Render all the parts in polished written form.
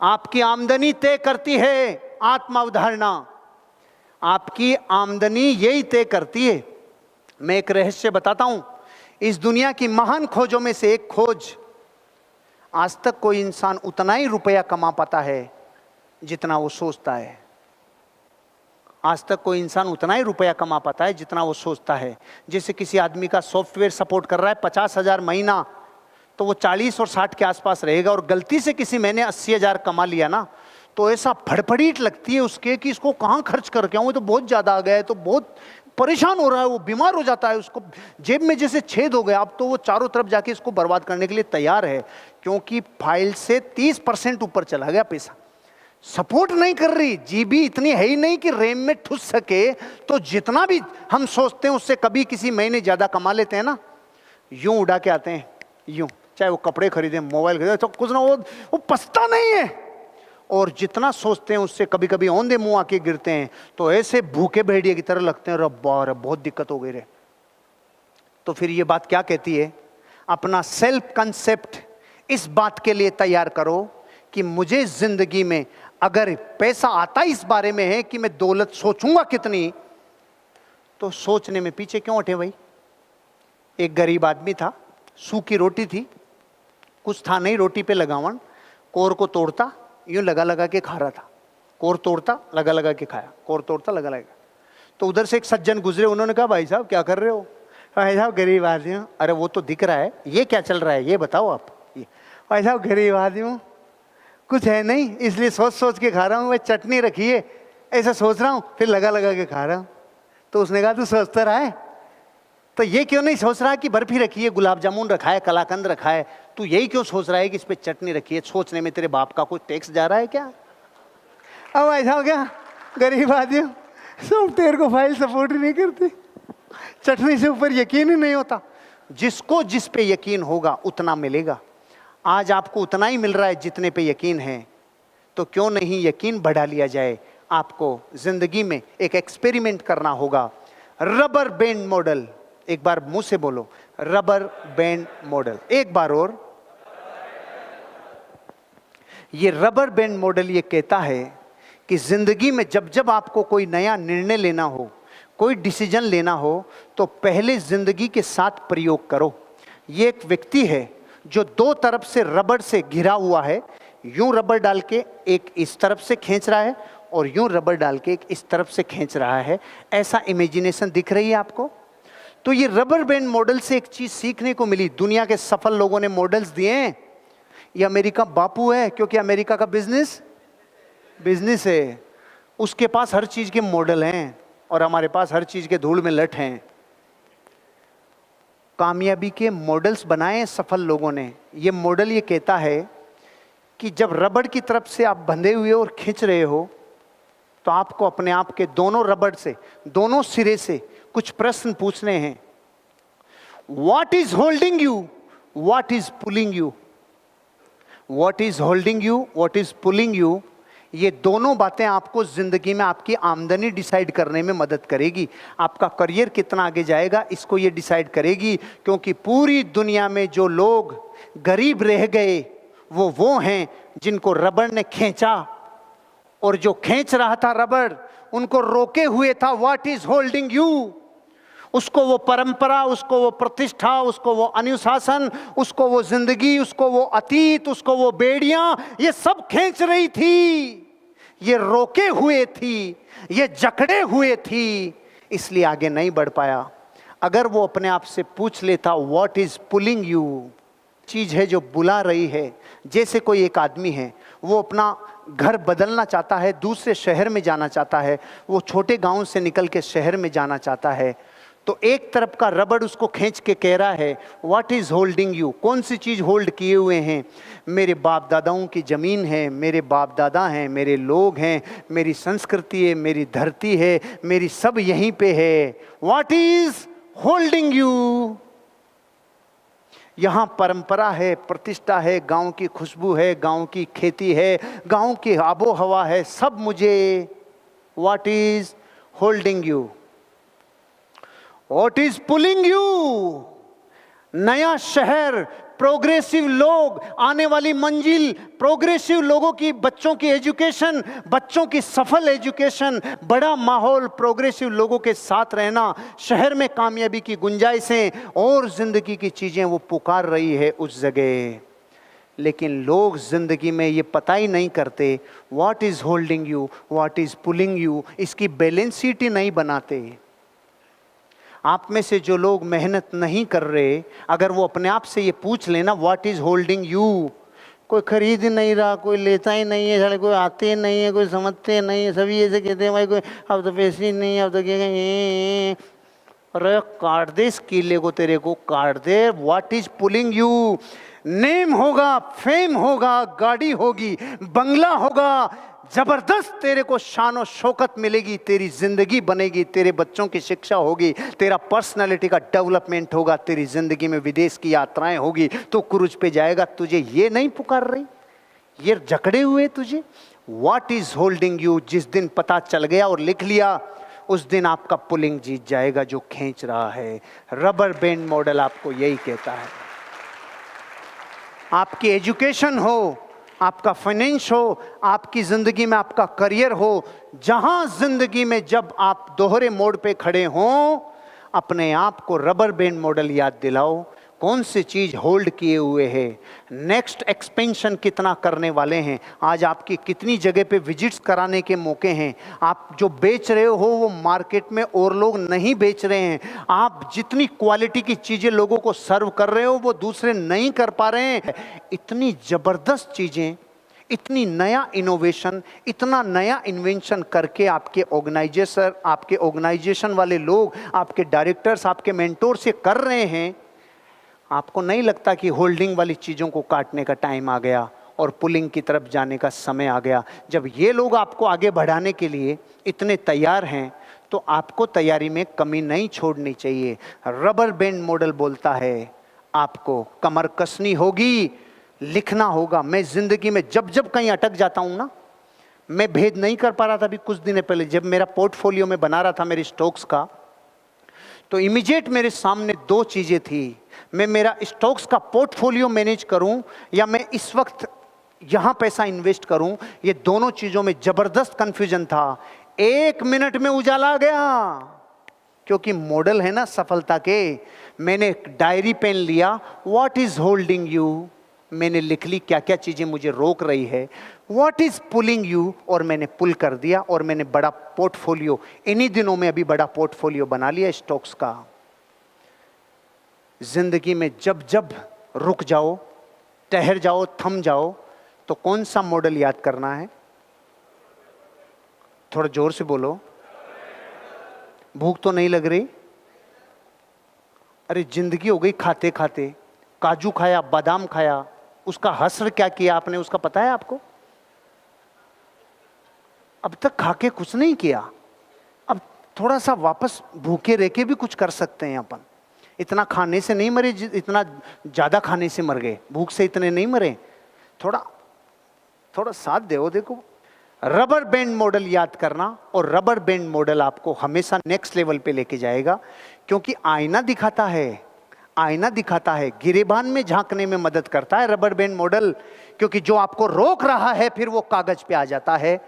आपकी आमदनी तय करती है आत्मा अवधारणा। आपकी आमदनी यही तय करती है। मैं एक रहस्य बताता हूं, इस दुनिया की महान खोजों में से एक खोज, आज तक कोई इंसान उतना ही रुपया कमा पाता है जितना वो सोचता है। आज तक कोई इंसान उतना ही रुपया कमा पाता है जितना वो सोचता है। जैसे किसी आदमी का सॉफ्टवेयर सपोर्ट कर रहा है 50,000 महीना, तो वो 40 और 60 के आसपास रहेगा, और गलती से किसी महीने 80,000 कमा लिया ना, तो ऐसा फड़फड़ीट लगती है उसके कि इसको कहाँ खर्च करके आऊँ, तो बहुत ज़्यादा आ गया है, तो बहुत परेशान हो रहा है, वो बीमार हो जाता है, उसको जेब में जैसे छेद हो गया। अब तो वो चारों तरफ जाके इसको बर्बाद करने के लिए तैयार है, क्योंकि फाइल से 30% ऊपर चला गया पैसा। सपोर्ट नहीं कर रही, जीबी इतनी है ही नहीं कि रैम में ठुस सके। तो जितना भी हम सोचते हैं उससे कभी किसी महीने ज़्यादा कमा लेते हैं ना, यूं उड़ा के आते हैं, यूं, चाहे वो कपड़े खरीदे, मोबाइल खरीदे, तो कुछ ना वो पछता नहीं है। और जितना सोचते हैं उससे कभी कभी औंधे मुंह आके गिरते हैं, तो ऐसे भूखे भेड़िए की तरह लगते हैं, रब्बा रे बहुत दिक्कत हो गई रे। तो फिर ये बात क्या कहती है? अपना सेल्फ कंसेप्ट इस बात के लिए तैयार करो कि मुझे जिंदगी में अगर पैसा आता इस बारे में है कि मैं दौलत सोचूंगा कितनी, तो सोचने में पीछे क्यों हटे भाई? एक गरीब आदमी था, सूखी रोटी थी, कुछ था नहीं रोटी पे लगावन, कोर को तोड़ता, यूं लगा लगा के खा रहा था, कोर तोड़ता लगा लगा के खाया, कोर तोड़ता लगा लगा। तो उधर से एक सज्जन गुजरे, उन्होंने कहा भाई साहब क्या कर रहे हो? भाई साहब गरीब आदमी हूँ। अरे वो तो दिख रहा है, ये क्या चल रहा है ये बताओ आप। ये भाई साहब गरीब आदमी हूँ, कुछ है नहीं, इसलिए सोच सोच के खा रहा हूँ, मैं चटनी रखी है ऐसा सोच रहा हूँ, फिर लगा लगा के खा रहा हूँ। तो उसने कहा तू सोचता रहा है, तो ये क्यों नहीं सोच रहा कि बर्फी रखी है, गुलाब जामुन रखा है, कलाकंद रखा है, तू यही क्यों सोच रहा है कि इस पे चटनी रखी है? सोचने में तेरे बाप का कोई टैक्स जा रहा है क्या? अब ऐसा हो गया, गरीब आदमी सॉफ्टवेयर को फाइल सपोर्ट ही नहीं करती, चटनी से ऊपर यकीन ही नहीं होता। जिसको जिस पे यकीन होगा उतना मिलेगा। आज आपको उतना ही मिल रहा है जितने पे यकीन है, तो क्यों नहीं यकीन बढ़ा लिया जाए? आपको जिंदगी में एक एक्सपेरिमेंट करना होगा, रबर बैंड मॉडल। एक बार मुंह से बोलो, रबर बैंड मॉडल। एक बार और। ये रबर बैंड मॉडल ये कहता है कि जिंदगी में जब जब आपको कोई नया निर्णय लेना हो, कोई डिसीजन लेना हो, तो पहले जिंदगी के साथ प्रयोग करो। ये एक व्यक्ति है जो दो तरफ से रबर से घिरा हुआ है, यूं रबर डाल के एक इस तरफ से खींच रहा है और यूं रबर डाल के एक इस तरफ से खींच रहा है। ऐसा इमेजिनेशन दिख रही है आपको? तो ये रबर बैंड मॉडल से एक चीज सीखने को मिली। दुनिया के सफल लोगों ने मॉडल्स दिए हैं। ये अमेरिका बापू है, क्योंकि अमेरिका का बिजनेस है, उसके पास हर चीज के मॉडल हैं और हमारे पास हर चीज के धूल में लट हैं। कामयाबी के मॉडल्स बनाए सफल लोगों ने। ये मॉडल ये कहता है कि जब रबड़ की तरफ से आप बंधे हुए और खींच रहे हो, तो आपको अपने आप के दोनों रबड़ से, दोनों सिरे से कुछ प्रश्न पूछने हैं। What is holding you? What is pulling you? What is holding you? What is pulling you? ये दोनों बातें आपको जिंदगी में आपकी आमदनी डिसाइड करने में मदद करेगी। आपका करियर कितना आगे जाएगा इसको ये डिसाइड करेगी। क्योंकि पूरी दुनिया में जो लोग गरीब रह गए वो हैं जिनको रबड़ ने खींचा, और जो खींच रहा था रबड़ उनको रोके हुए था। What is holding you? उसको वो परंपरा, उसको वो प्रतिष्ठा, उसको वो अनुशासन, उसको वो जिंदगी, उसको वो अतीत, उसको वो बेड़ियां, ये सब खींच रही थी, ये रोके हुए थी, ये जकड़े हुए थी, इसलिए आगे नहीं बढ़ पाया। अगर वो अपने आप से पूछ लेता व्हाट इज पुलिंग यू, चीज है जो बुला रही है। जैसे कोई एक आदमी है, वो अपना घर बदलना चाहता है, दूसरे शहर में जाना चाहता है, वो छोटे गांव से निकल के शहर में जाना चाहता है, तो एक तरफ का रबड़ उसको खींच के कह रहा है व्हाट इज होल्डिंग यू? कौन सी चीज होल्ड किए हुए हैं? मेरे बाप दादाओं की जमीन है, मेरे बाप दादा हैं, मेरे लोग हैं, मेरी संस्कृति है, मेरी धरती है, मेरी सब यहीं पे है। What is holding you? यहाँ परंपरा है, प्रतिष्ठा है, गांव की खुशबू है, गांव की खेती है, गांव की आबो हवा है, सब मुझे। What is holding you? What is pulling you? नया शहर, प्रोग्रेसिव लोग, आने वाली मंजिल, प्रोग्रेसिव लोगों की, बच्चों की एजुकेशन, बच्चों की सफल एजुकेशन, बड़ा माहौल, प्रोग्रेसिव लोगों के साथ रहना, शहर में कामयाबी की गुंजाइशें और जिंदगी की चीजें वो पुकार रही है उस जगह। लेकिन लोग जिंदगी में ये पता ही नहीं करते what is holding you, what is pulling you, इसकी बैलेंस शीट ही नहीं बनाते। आप में से जो लोग मेहनत नहीं कर रहे, अगर वो अपने आप से ये पूछ लेना व्हाट इज होल्डिंग यू, कोई खरीद ही नहीं रहा, कोई लेता ही नहीं है, साले कोई आते ही नहीं है, कोई समझते नहीं है, सभी ऐसे कहते हैं भाई कोई अब तो पैसे ही नहीं है, अब तो क्या, अरे काट दे इस कीले को, तेरे को काट दे। What is pulling you? Name होगा, फेम होगा, गाड़ी होगी, बंगला होगा, जबरदस्त तेरे को शान और शौकत मिलेगी, तेरी जिंदगी बनेगी, तेरे बच्चों की शिक्षा होगी, तेरा पर्सनालिटी का डेवलपमेंट होगा, तेरी जिंदगी में विदेश की यात्राएं होगी, तो क्रूज पे जाएगा, तुझे ये नहीं पुकार रही, ये जकड़े हुए तुझे। What is holding you? जिस दिन पता चल गया और लिख लिया, उस दिन आपका पुलिंग जीत जाएगा जो खींच रहा है। रबर बैंड मॉडल आपको यही कहता है। आपकी एजुकेशन हो, आपका फाइनेंस हो, आपकी जिंदगी में आपका करियर हो, जहां जिंदगी में जब आप दोहरे मोड़ पे खड़े हों, अपने आप को रबर बैंड मॉडल याद दिलाओ। कौन सी चीज होल्ड किए हुए है, नेक्स्ट एक्सपेंशन कितना करने वाले हैं, आज आपकी कितनी जगह पे विजिट्स कराने के मौके हैं, आप जो बेच रहे हो वो मार्केट में और लोग नहीं बेच रहे हैं, आप जितनी क्वालिटी की चीजें लोगों को सर्व कर रहे हो वो दूसरे नहीं कर पा रहे हैं। इतनी जबरदस्त चीजें, इतनी नया इनोवेशन, इतना नया इन्वेंशन करके आपके ऑर्गेनाइजेशन वाले लोग, आपके डायरेक्टर्स, आपके मेंटोर से कर रहे हैं। आपको नहीं लगता कि होल्डिंग वाली चीज़ों को काटने का टाइम आ गया और पुलिंग की तरफ जाने का समय आ गया? जब ये लोग आपको आगे बढ़ाने के लिए इतने तैयार हैं तो आपको तैयारी में कमी नहीं छोड़नी चाहिए। रबर बैंड मॉडल बोलता है आपको कमर कसनी होगी, लिखना होगा। मैं ज़िंदगी में जब जब कहीं अटक जाता हूँ ना, मैं भेद नहीं कर पा रहा था अभी कुछ दिन पहले जब मेरा पोर्टफोलियो में बना रहा था मेरे स्टॉक्स का, तो इमीडिएट मेरे सामने दो चीज़ें थी, मैं मेरा स्टॉक्स का पोर्टफोलियो मैनेज करूं या मैं इस वक्त यहां पैसा इन्वेस्ट करूं। ये दोनों चीज़ों में ज़बरदस्त कन्फ्यूजन था। 1 मिनट में उजाला आ गया, क्योंकि मॉडल है ना सफलता के। मैंने एक डायरी पेन लिया, व्हाट इज होल्डिंग यू, मैंने लिख ली क्या क्या चीज़ें मुझे रोक रही है, व्हाट इज पुलिंग यू, और मैंने पुल कर दिया और मैंने बड़ा पोर्टफोलियो, इन्हीं दिनों में अभी बड़ा पोर्टफोलियो बना लिया स्टॉक्स का। जिंदगी में जब जब रुक जाओ, ठहर जाओ, थम जाओ, तो कौन सा मॉडल याद करना है? थोड़ा जोर से बोलो, भूख तो नहीं लग रही? अरे जिंदगी हो गई खाते खाते, काजू खाया, बादाम खाया, उसका हस्र क्या किया आपने, उसका पता है आपको? अब तक खाके कुछ नहीं किया, अब थोड़ा सा वापस भूखे रह के भी कुछ कर सकते हैं अपन। इतना खाने से नहीं मरे, इतना ज़्यादा खाने से मर गए, भूख से इतने नहीं मरे। थोड़ा थोड़ा साथ दो। देखो, रबर बैंड मॉडल याद करना, और रबर बैंड मॉडल आपको हमेशा नेक्स्ट लेवल पे लेके जाएगा, क्योंकि आईना दिखाता है, आईना दिखाता है, गिरेबान में झांकने में मदद करता है रबर बैंड मॉडल। क्योंकि जो आपको रोक रहा है फिर वो कागज पे आ जाता है,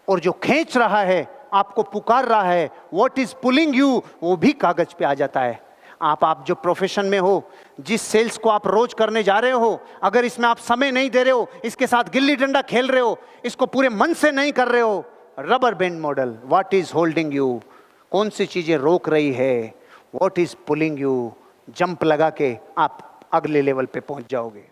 और जो खींच रहा है, आपको पुकार रहा है, व्हाट इज पुलिंग यू, वो भी कागज पे आ जाता है। आप जो प्रोफेशन में हो, जिस सेल्स को आप रोज करने जा रहे हो, अगर इसमें आप समय नहीं दे रहे हो, इसके साथ गिल्ली डंडा खेल रहे हो, इसको पूरे मन से नहीं कर रहे हो, rubber band model, what is holding you, कौन सी चीजें रोक रही है, what is pulling you, jump लगा के आप अगले लेवल पे पहुंच जाओगे।